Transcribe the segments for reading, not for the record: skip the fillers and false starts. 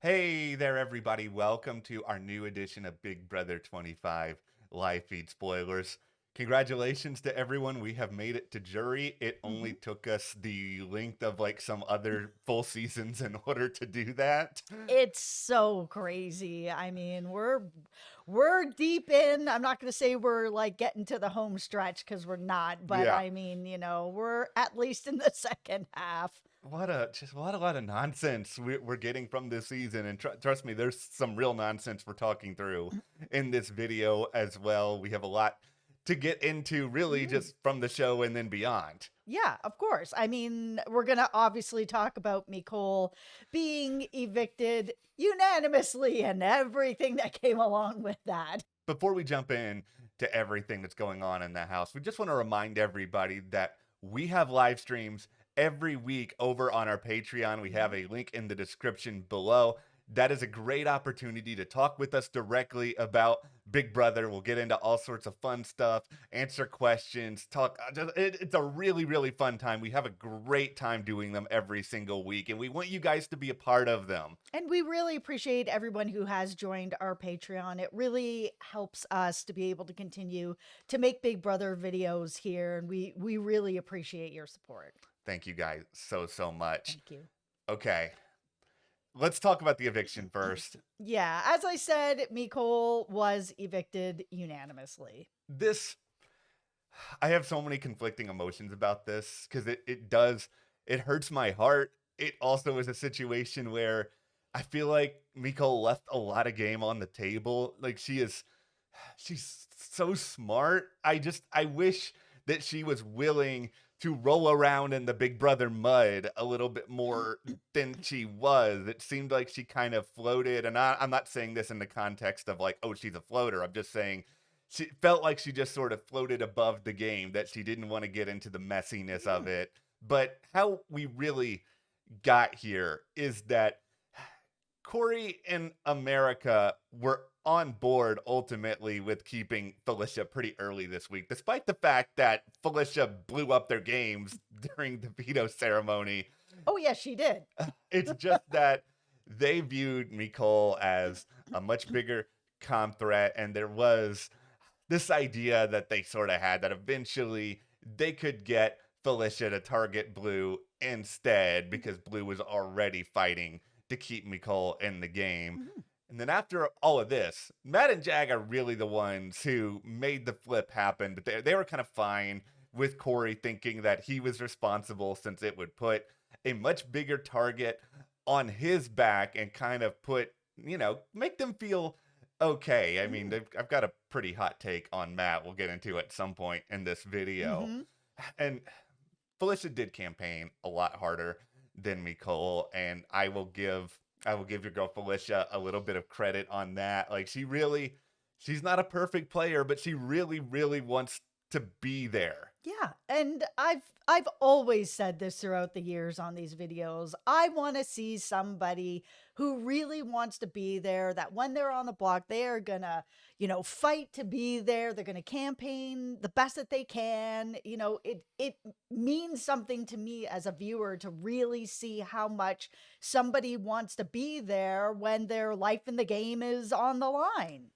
Hey there, everybody. Welcome to our new edition of Big Brother 25 live feed spoilers. Congratulations to everyone. We have made it to jury. It only Mhm. took us the length of like some other full seasons in order to do that. It's so crazy. I mean, we're deep in. I'm not going to say we're like getting to the home stretch cuz we're not, but Yeah. I mean, we're at least in the second half. What a lot of nonsense we're getting from this season, and trust me, there's some real nonsense we're talking through in this video as well. We have a lot to get into, really, Mhm. just from the show and then beyond. Yeah, of course. I mean, we're going to obviously talk about Micole being evicted unanimously and everything that came along with that. Before we jump in to everything that's going on in the house, we just want to remind everybody that we have live streams every week over on our Patreon. We have Mhm. a link in the description below. That is a great opportunity to talk with us directly about Big Brother. We'll get into all sorts of fun stuff, answer questions, talk. It's a really, really fun time. We have a great time doing them every single week, and we want you guys to be a part of them. And we really appreciate everyone who has joined our Patreon. It really helps us to be able to continue to make Big Brother videos here, and we really appreciate your support. Thank you guys so much. Thank you. Okay, let's talk about the eviction first. Yeah, as I said, Micole was evicted unanimously. This, I have so many conflicting emotions about this because it hurts my heart. It also is a situation where I feel like Miko left a lot of game on the table. Like she's so smart. I wish that she was willing to roll around in the Big Brother mud a little bit more than she was. It seemed like she kind of floated, and I'm not saying this in the context of like, oh, she's a floater. I'm just saying she felt like she just sort of floated above the game, that she didn't want to get into the messiness of it. But how we really got here is that Corey and America were on board ultimately with keeping Felicia pretty early this week, despite the fact that Felicia blew up their games during the veto ceremony. Oh, yes, she did. It's just that they viewed Micole as a much bigger threat, and there was this idea that they sort of had that eventually they could get Felicia to target Blue instead because Blue was already fighting to keep Micole in the game. Mhm. And then after all of this, Matt and Jag are really the ones who made the flip happen. But they were kind of fine with Corey thinking that he was responsible, since it would put a much bigger target on his back and kind of make them feel okay. I mean, Mhm. I've got a pretty hot take on Matt. We'll get into at some point in this video. Mhm. And Felicia did campaign a lot harder than Nicole, and I will give your girl Felicia a little bit of credit on that. Like she's not a perfect player, but she really, really wants to be there. Yeah, and I've always said this throughout the years on these videos. I want to see somebody who really wants to be there, that when they're on the block, they are going to, fight to be there. They're going to campaign the best that they can. It means something to me as a viewer to really see how much somebody wants to be there when their life in the game is on the line.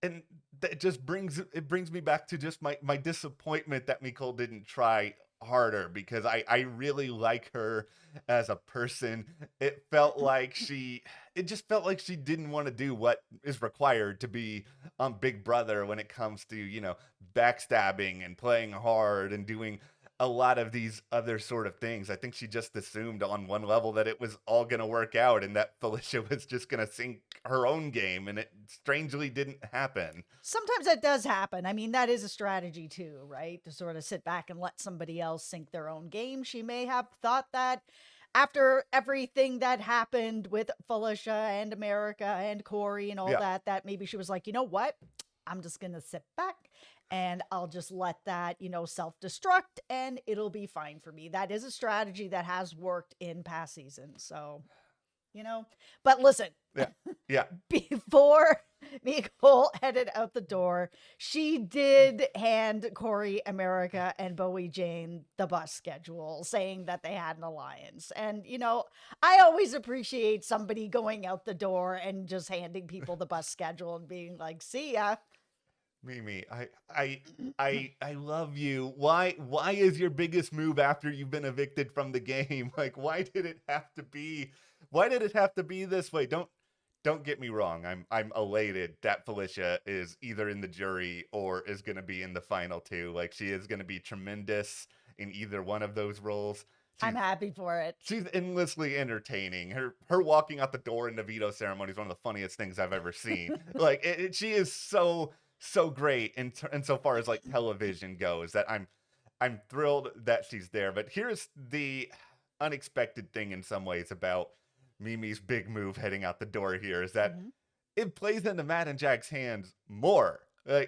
And that just brings me back to just my disappointment that Nicole didn't try harder, because I really like her as a person. It just felt like she didn't want to do what is required to be on Big Brother when it comes to, backstabbing and playing hard and doing a lot of these other sort of things. I think she just assumed on one level that it was all going to work out and that Felicia was just going to sink her own game, and it strangely didn't happen. Sometimes that does happen. I mean, that is a strategy too, right? To sort of sit back and let somebody else sink their own game. She may have thought that after everything that happened with Felicia and America and Corey and all Yeah. that, that maybe she was like, you know what? I'm just going to sit back and I'll just let that, self destruct and it'll be fine for me. That is a strategy that has worked in past seasons. So, you know? But listen, Yeah. Yeah. before Micole headed out the door, she did hand Corey America and Bowie Jane the bus schedule, saying that they had an alliance. And, I always appreciate somebody going out the door and just handing people the bus schedule and being like, see ya. Mimi, I love you. Why is your biggest move after you've been evicted from the game? Like, why did it have to be this way? Don't get me wrong. I'm elated that Felicia is either in the jury or is going to be in the final two. Like, she is going to be tremendous in either one of those roles. I'm happy for it. She's endlessly entertaining. Her walking out the door in the veto ceremony is one of the funniest things I've ever seen. Like, she is so great in so far as like television goes, that I'm thrilled that she's there. But here's the unexpected thing in some ways about Mimi's big move heading out the door here, is that it plays into Matt and Jack's hands more,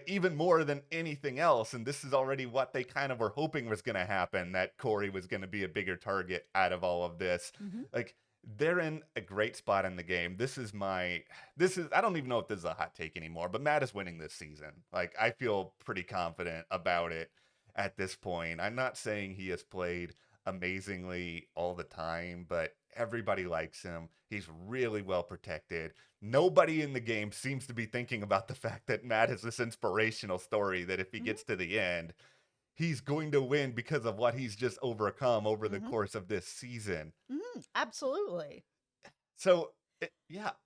even more than anything else. And this is already what they kind of were hoping was going to happen, that Corey was going to be a bigger target out of all of this. Like, they're in a great spot in the game. I don't even know if this is a hot take anymore, but Matt is winning this season. Like, I feel pretty confident about it at this point. I'm not saying he has played amazingly all the time, but everybody likes him. He's really well protected. Nobody in the game seems to be thinking about the fact that Matt is this inspirational story that if he gets to the end, he's going to win because of what he's just overcome over the course of this season. Absolutely. So,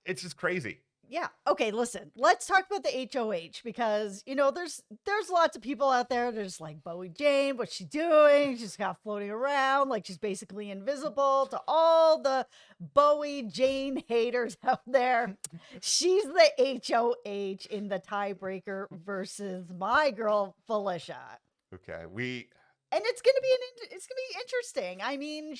it's just crazy. Yeah. Okay, listen. Let's talk about the HoH, because, there's lots of people out there that are just like, Bowie Jane, what's she doing? She's got floating around like she's basically invisible to all the Bowie Jane haters out there. She's the HoH in the tiebreaker versus my girl Felicia. Okay, and it's gonna be interesting. I mean,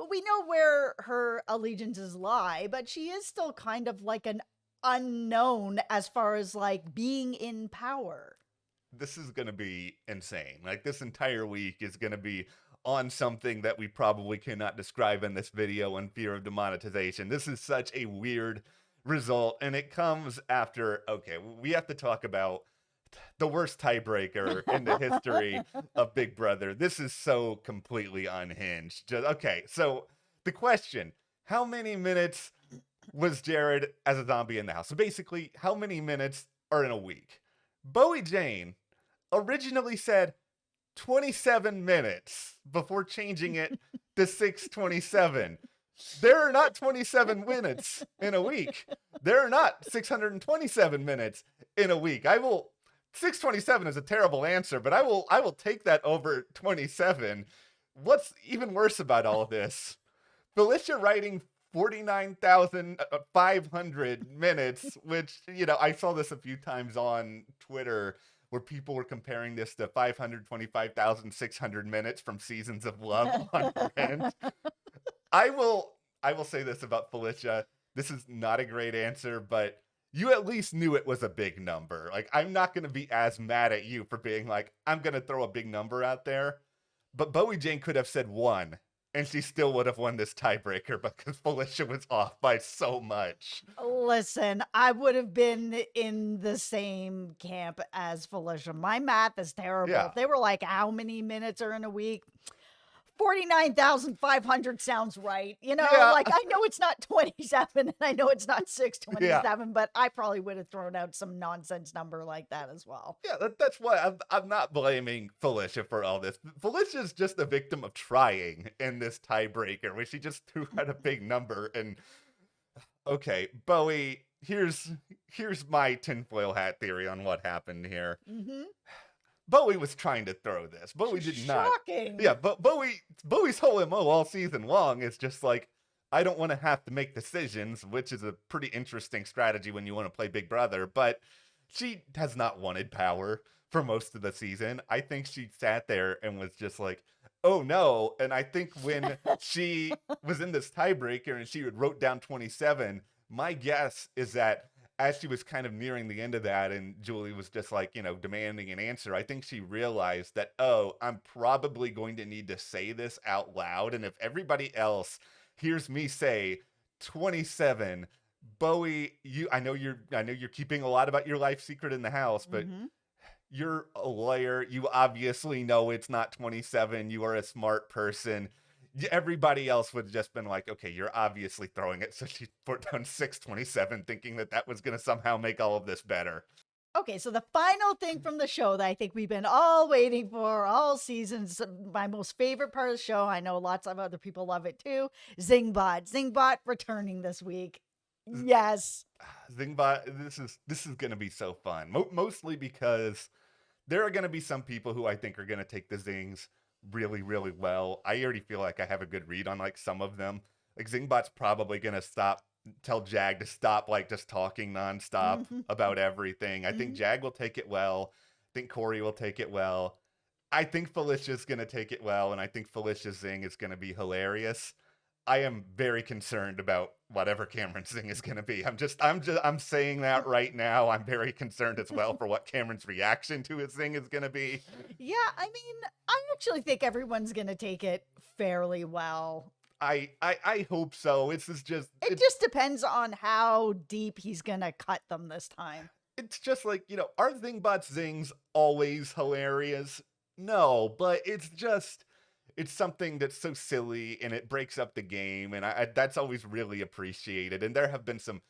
we know where her allegiances lie, but she is still kind of like an unknown as far as like being in power. This is going to be insane. Like, this entire week is going to be on something that we probably cannot describe in this video in fear of demonetization. This is such a weird result, and it comes after, we have to talk about the worst tiebreaker in the history of Big Brother. This is so completely unhinged. So the question, how many minutes was Jared as a zombie in the house? So basically, how many minutes are in a week? Bowie Jane originally said 27 minutes before changing it to 627. There are not 27 minutes in a week. There are not 627 minutes in a week. 627 is a terrible answer, but I will take that over 27. What's even worse about all of this? Felicia writing 49,500 minutes, which, I saw this a few times on Twitter where people were comparing this to 525,600 minutes from Seasons of Love on Rent. I will say this about Felicia. This is not a great answer, but you at least knew it was a big number. Like, I'm not going to be as mad at you for being like, I'm going to throw a big number out there. But Bowie Jane could have said 1, and she still would have won this tiebreaker because Felicia was off by so much. Listen, I would have been in the same camp as Felicia. My math is terrible. Yeah. If they were like, how many minutes are in a week? 49,500 sounds right. Like, I know it's not 27 and I know it's not 627, but I probably would have thrown out some nonsense number like that as well. Yeah, that's why I'm not blaming Felicia for all this. Felicia's just a victim of trying in this tiebreaker, where she just threw out a big number. And okay, Bowie, here's my tinfoil hat theory on what happened here. Bowie was trying to throw this. Bowie did not. Shocking. Yeah, but Bowie's whole MO all season long is just like, I don't want to have to make decisions, which is a pretty interesting strategy when you want to play Big Brother. But she has not wanted power for most of the season. I think she sat there and was just like, oh no. And I think when she was in this tiebreaker and she wrote down 27, my guess is that as she was kind of nearing the end of that and Julie was just like, demanding an answer, I think she realized that, I'm probably going to need to say this out loud. And if everybody else hears me say 27. Bowie, I know you're keeping a lot about your life secret in the house, but Mm-hmm. you're a lawyer. You obviously know it's not 27. You are a smart person. Everybody else would have just been like, okay, you're obviously throwing it. So she put down 627, thinking that that was going to somehow make all of this better. Okay, so the final thing from the show that I think we've been all waiting for all seasons, my most favorite part of the show, I know lots of other people love it too, Zingbot. Zingbot returning this week. Yes. Zingbot, this is going to be so fun. Mostly because there are going to be some people who I think are going to take the zings really, really well. I already feel like I have a good read on like some of them. Like Zingbot's probably going to tell Jag to stop like just talking nonstop Mm-hmm. about everything. I think Mm-hmm. Jag will take it well. I think Corey will take it well. I think Felicia's going to take it well, and I think Felicia's zing is going to be hilarious. I am very concerned about whatever Cameron's zing is going to be. I'm saying that right now. I'm very concerned as well for what Cameron's reaction to his zing is going to be. Yeah, I mean, I actually think everyone's going to take it fairly well. I hope so. It just depends on how deep he's going to cut them this time. It's just like, are Zingbot's zings always hilarious? No, but it's something that's so silly and it breaks up the game, and that's always really appreciated. And there have been some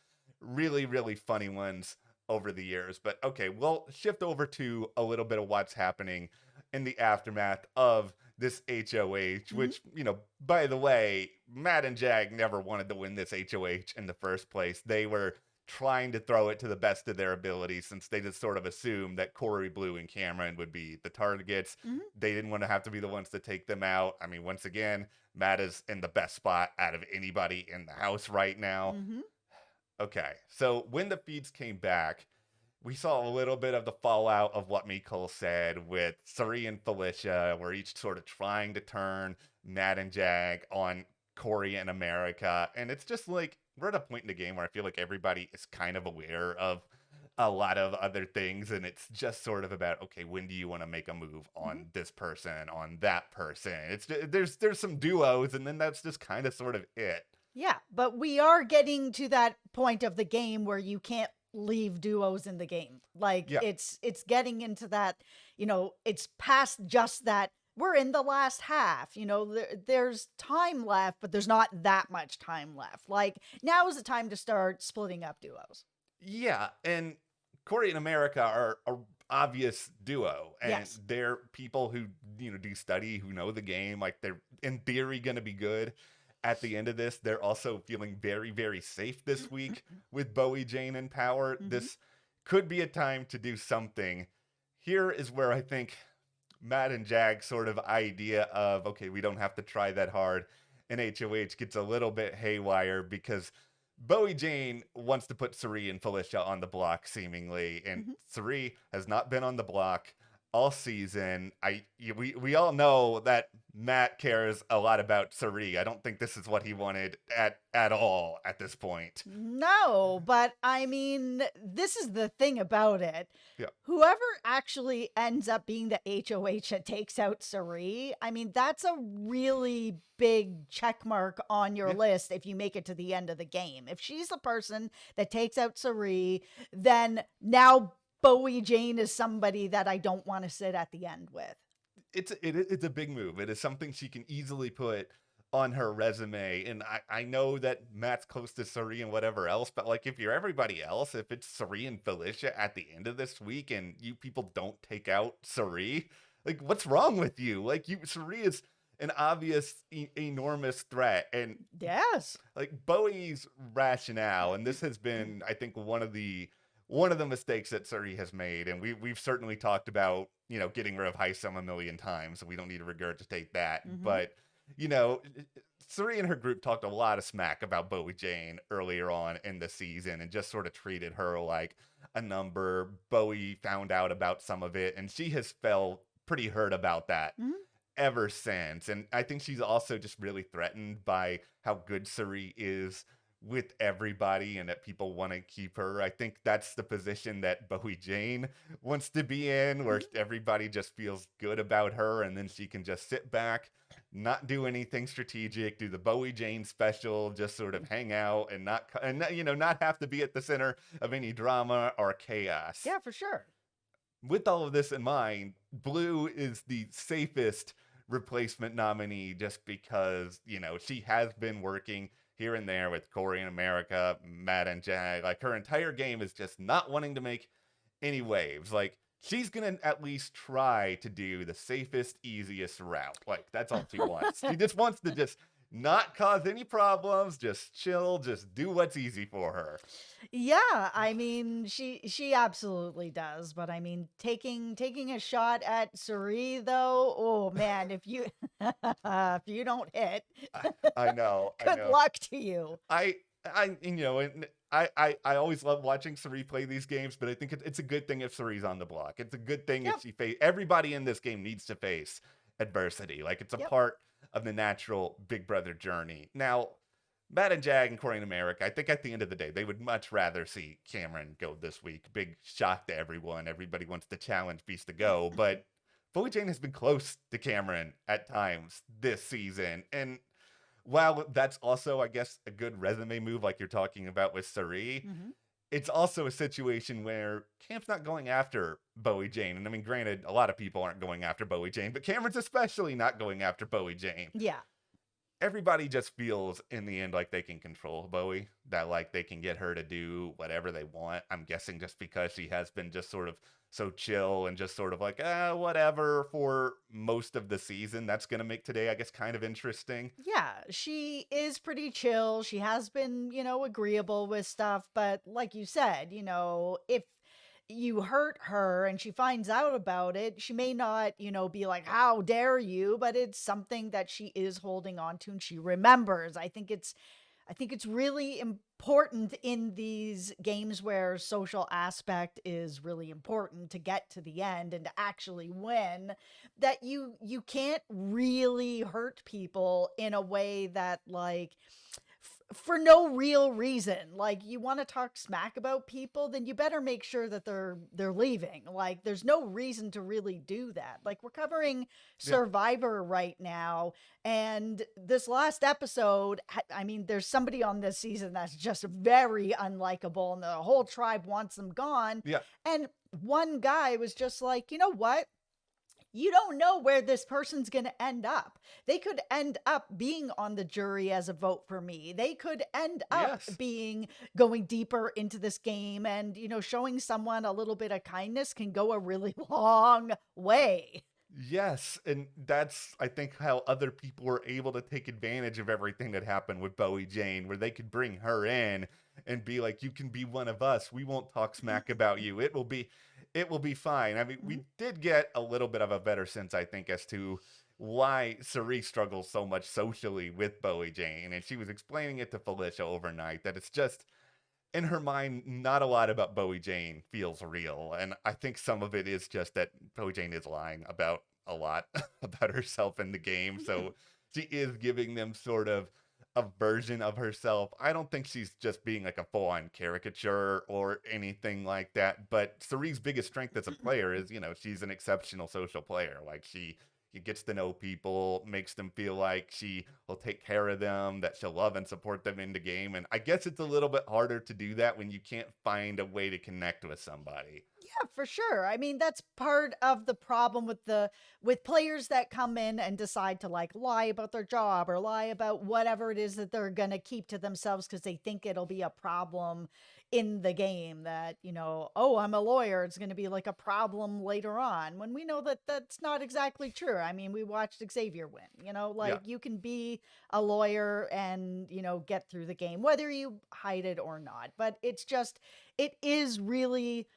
really, really funny ones over the years. But okay, we'll shift over to a little bit of what's happening in the aftermath of this HOH, Mm-hmm. which, by the way, Matt and Jag never wanted to win this HOH in the first place. They were trying to throw it to the best of their ability, since they just sort of assumed that Corey Blue and Cameron would be the targets. Mm-hmm. They didn't want to have to be the ones to take them out. I mean, once again, Matt is in the best spot out of anybody in the house right now. Mm-hmm. Okay, so when the feeds came back, we saw a little bit of the fallout of what Micole said, with Suri and Felicia were each sort of trying to turn Matt and Jag on Corey and America. And it's just like, we're at a point in the game where I feel like everybody is kind of aware of a lot of other things. And it's just sort of about, okay, when do you want to make a move on this person, on that person? There's some duos, and then that's just kind of sort of it. Yeah, but we are getting to that point of the game where you can't leave duos in the game. Like Yeah. it's getting into that, it's past just that we're in the last half. There's time left, but there's not that much time left. Like now is the time to start splitting up duos. Yeah, and Corey and America are a obvious duo, and Yes. they're people who do study, who know the game. Like they're in theory going to be good. At the end of this, they're also feeling very, very safe this week with Bowie, Jane, and Power. Mhm. This could be a time to do something. Here is where I think Matt and Jag's sort of idea of, okay, we don't have to try that hard in HOH gets a little bit haywire, because Bowie Jane wants to put Suri and Felicia on the block, seemingly, and Mhm. Suri has not been on the block all season. We all know that Matt cares a lot about Suri. I don't think this is what he wanted at all at this point. No, but I mean, this is the thing about it. Yeah. Whoever actually ends up being the HOH that takes out Sari, I mean, that's a really big check mark on your Yeah. list if you make it to the end of the game. If she's the person that takes out Sari, then now Bowie Jane is somebody that I don't want to sit at the end with. It's a big move. It is something she can easily put on her resume. And I know that Matt's close to Suri and whatever else, but like if you're everybody else, if it's Suri and Felicia at the end of this week and you people don't take out Suri, like what's wrong with you? Like Suri is an obvious enormous threat. And Yes. like Bowie's rationale, and this has been, I think, one of the mistakes that Suri has made, and we've certainly talked about, getting rid of Heisem a million times, so we don't need to regurgitate that. Mhm. But, Suri and her group talked a lot of smack about Bowie Jane earlier on in the season and just sort of treated her like a number. Bowie found out about some of it, and she has felt pretty hurt about that Mhm. ever since. And I think she's also just really threatened by how good Suri is with everybody and that people want to keep her. I think that's the position that Bowie Jane wants to be in, where everybody just feels good about her and then she can just sit back not do anything strategic, do the Bowie Jane special, just sort of hang out and not have to be at the center of any drama or chaos. Yeah, for sure. With all of this in mind, Blue is the safest replacement nominee just because, she has been working here and there with Corey in America, Matt and Jag. Like, her entire game is just not wanting to make any waves. Like, she's going to at least try to do the safest, easiest route. Like, that's all she wants. She just wants to just not cause any problems, just chill, just do what's easy for her. Yeah, I mean, she absolutely does, but I mean, taking a shot at Suri though, oh man, if you if you don't hit, I know, I good know. luck to you. I and I always love watching Suri play these games, but I think it's a good thing if Suri's on the block. It's a good thing if Yep, she face everybody in this game needs to face adversity. Like, it's a yep. part of the natural Big Brother journey. Now, Matt and Jag and Corey in America, I think at the end of the day, they would much rather see Cameron go this week. Big shock to everyone. Everybody wants to challenge Beast to go, but Bowie Jane has been close to Cameron at times this season. And while that's also, I guess, a good resume move, like you're talking about with Suri, Hmm. it's also a situation where Cam's not going after Bowie Jane. And I mean, granted, a lot of people aren't going after Bowie Jane, but Cameron's especially not going after Bowie Jane. Yeah. Everybody just feels in the end like they can control Bowie, that like they can get her to do whatever they want. I'm guessing just because she has been just sort of so chill and just sort of like, whatever for most of the season. That's going to make today, I guess, kind of interesting. Yeah, she is pretty chill. She has been, agreeable with stuff, but like you said, if you hurt her and she finds out about it, she may not, be like, how dare you? But it's something that she is holding on to and she remembers. I think it's really important in these games where social aspect is really important to get to the end and to actually win, that you can't really hurt people in a way that, like, for no real reason. Like, you want to talk smack about people, then you better make sure that they're leaving. Like, there's no reason to really do that. Like, we're covering Yeah. Survivor right now, and this last episode, I mean, there's somebody on this season that's just very unlikable, and the whole tribe wants them gone. Yeah. And one guy was just like, you know what? You don't know where this person's going to end up. They could end up being on the jury as a vote for me. They could end up Yes. being going deeper into this game, and, showing someone a little bit of kindness can go a really long way. Yes, and that's, I think, how other people were able to take advantage of everything that happened with Bowie Jane, where they could bring her in and be like, "You can be one of us. We won't talk smack about you. It will be fine." I mean, Mhm. we did get a little bit of a better sense, I think, as to why Cerise struggles so much socially with Bowie Jane, and she was explaining it to Felicia overnight that it's just in her mind, not a lot about Bowie Jane feels real. And I think some of it is just that Bowie Jane is lying about a lot about herself in the game. So she is giving them sort of a version of herself. I don't think she's just being like a full on caricature or anything like that. But Cerie's biggest strength as a player is, she's an exceptional social player. Like, she gets to know people, makes them feel like she will take care of them, that she'll love and support them in the game. And I guess it's a little bit harder to do that when you can't find a way to connect with somebody. Yeah, for sure. I mean, that's part of the problem with players that come in and decide to, like, lie about their job or lie about whatever it is that they're going to keep to themselves because they think it'll be a problem in the game, that, oh, I'm a lawyer, it's going to be like a problem later on, when we know that that's not exactly true. I mean, we watched Xavier win, Yeah. like, you can be a lawyer and, get through the game whether you hide it or not. But it is really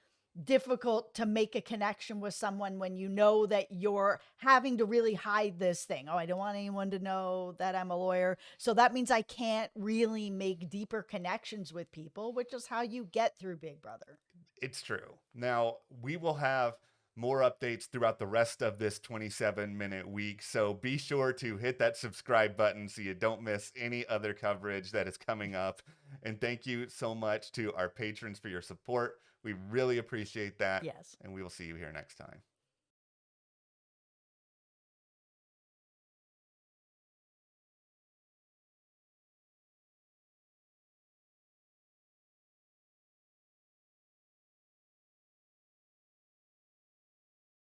difficult to make a connection with someone when you know that you're having to really hide this thing. Oh, I don't want anyone to know that I'm a lawyer. So that means I can't really make deeper connections with people, which is how you get through Big Brother. It's true. Now, we will have more updates throughout the rest of this 27-minute week. So be sure to hit that subscribe button so you don't miss any other coverage that is coming up. And thank you so much to our patrons for your support. We really appreciate that. Yes. And we will see you here next time.